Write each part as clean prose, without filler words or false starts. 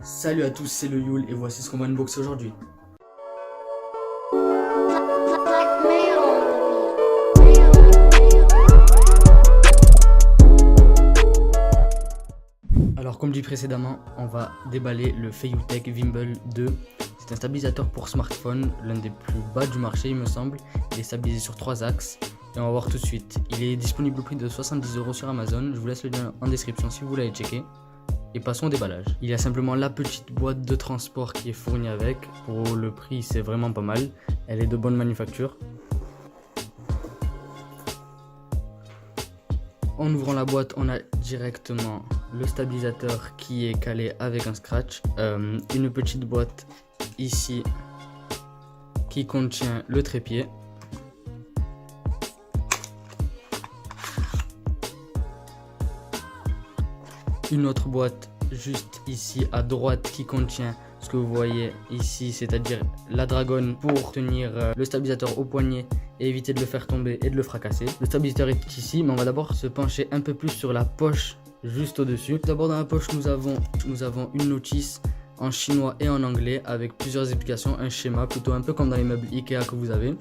Salut à tous, c'est le Yule et voici ce qu'on va unboxer aujourd'hui. Alors comme dit précédemment, on va déballer le Feiyutech Wimble 2. C'est un stabilisateur pour smartphone, l'un des plus bas du marché il me semble. Il est stabilisé sur 3 axes et on va voir tout de suite. Il est disponible au prix de 70 € sur Amazon, je vous laisse le lien en description si vous voulez aller checker. Et passons au déballage. Il y a simplement la petite boîte de transport qui est fournie avec. Pour le prix, c'est vraiment pas mal. Elle est de bonne manufacture. En ouvrant la boîte, on a directement le stabilisateur qui est calé avec un scratch. Une petite boîte ici qui contient le trépied. Une autre boîte juste ici à droite qui contient ce que vous voyez ici, c'est-à-dire la dragonne pour tenir le stabilisateur au poignet et éviter de le faire tomber et de le fracasser. Le stabilisateur est ici, mais on va d'abord se pencher un peu plus sur la poche juste au-dessus. D'abord dans la poche, nous avons une notice en chinois et en anglais avec plusieurs explications, un schéma plutôt un peu comme dans les meubles Ikea que vous avez.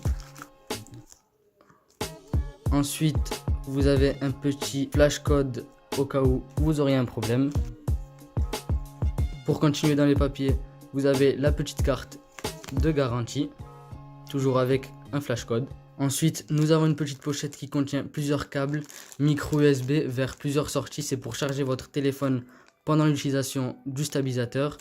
Ensuite, vous avez un petit flash code au cas où vous auriez un problème. Pour continuer dans les papiers, vous avez la petite carte de garantie, toujours avec un flash code. Ensuite, nous avons une petite pochette qui contient plusieurs câbles micro USB vers plusieurs sorties. C'est pour charger votre téléphone pendant l'utilisation du stabilisateur.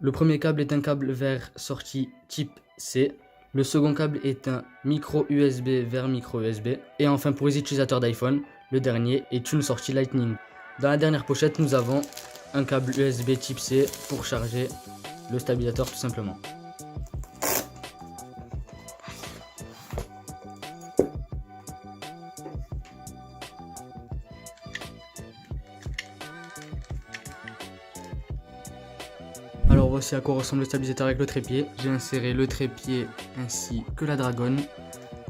Le premier câble est un câble vers sortie type C. Le second câble est un micro USB vers micro USB. Et enfin, pour les utilisateurs d'iPhone, le dernier est une sortie Lightning. Dans la dernière pochette, nous avons un câble USB type C pour charger le stabilisateur tout simplement. Alors voici à quoi ressemble le stabilisateur avec le trépied. J'ai inséré le trépied ainsi que la dragonne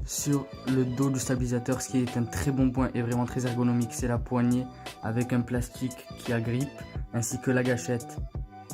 sur le dos du stabilisateur. Ce qui est un très bon point et vraiment très ergonomique, c'est la poignée avec un plastique qui agrippe, ainsi que la gâchette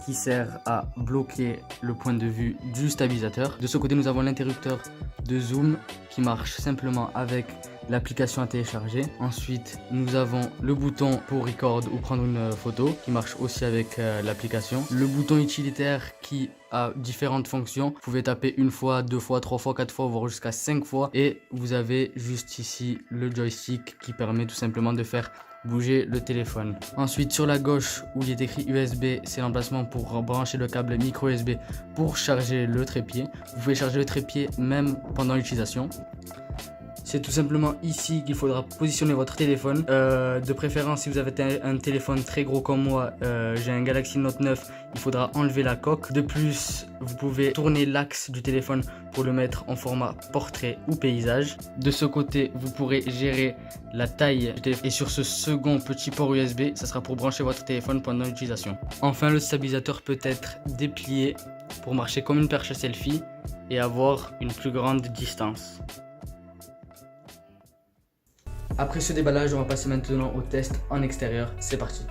qui sert à bloquer le point de vue du stabilisateur. De ce côté, nous avons l'interrupteur de zoom qui marche simplement avec l'application à télécharger. Ensuite, nous avons le bouton pour record ou prendre une photo qui marche aussi avec l'application. Le bouton utilitaire qui a différentes fonctions. Vous pouvez taper une fois, deux fois, trois fois, quatre fois, voire jusqu'à 5 fois. Et vous avez juste ici le joystick qui permet tout simplement de faire bouger le téléphone. Ensuite, sur la gauche où il est écrit USB, c'est l'emplacement pour brancher le câble micro USB pour charger le trépied. Vous pouvez charger le trépied même pendant l'utilisation. C'est tout simplement ici qu'il faudra positionner votre téléphone. De préférence, si vous avez un téléphone très gros comme moi, j'ai un Galaxy Note 9, il faudra enlever la coque. De plus, vous pouvez tourner l'axe du téléphone pour le mettre en format portrait ou paysage. De ce côté, vous pourrez gérer la taille du téléphone. Et sur ce second petit port USB, ça sera pour brancher votre téléphone pendant l'utilisation. Enfin, le stabilisateur peut être déplié pour marcher comme une perche selfie et avoir une plus grande distance. Après ce déballage, on va passer maintenant au test en extérieur. C'est parti.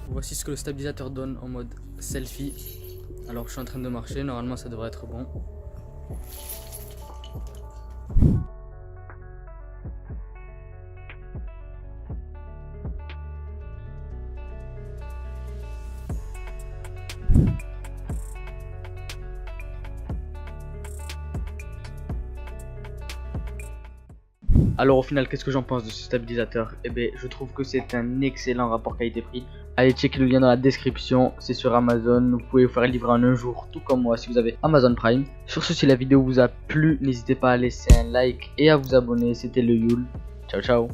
Voici ce que le stabilisateur donne en mode selfie. Alors je suis en train de marcher, normalement ça devrait être bon. Alors au final, qu'est-ce que j'en pense de ce stabilisateur? Eh bien, je trouve que c'est un excellent rapport qualité-prix. Allez checker le lien dans la description, c'est sur Amazon, vous pouvez vous faire livrer en un jour, tout comme moi si vous avez Amazon Prime. Sur ce, si la vidéo vous a plu, n'hésitez pas à laisser un like et à vous abonner. C'était le Yule. Ciao ciao.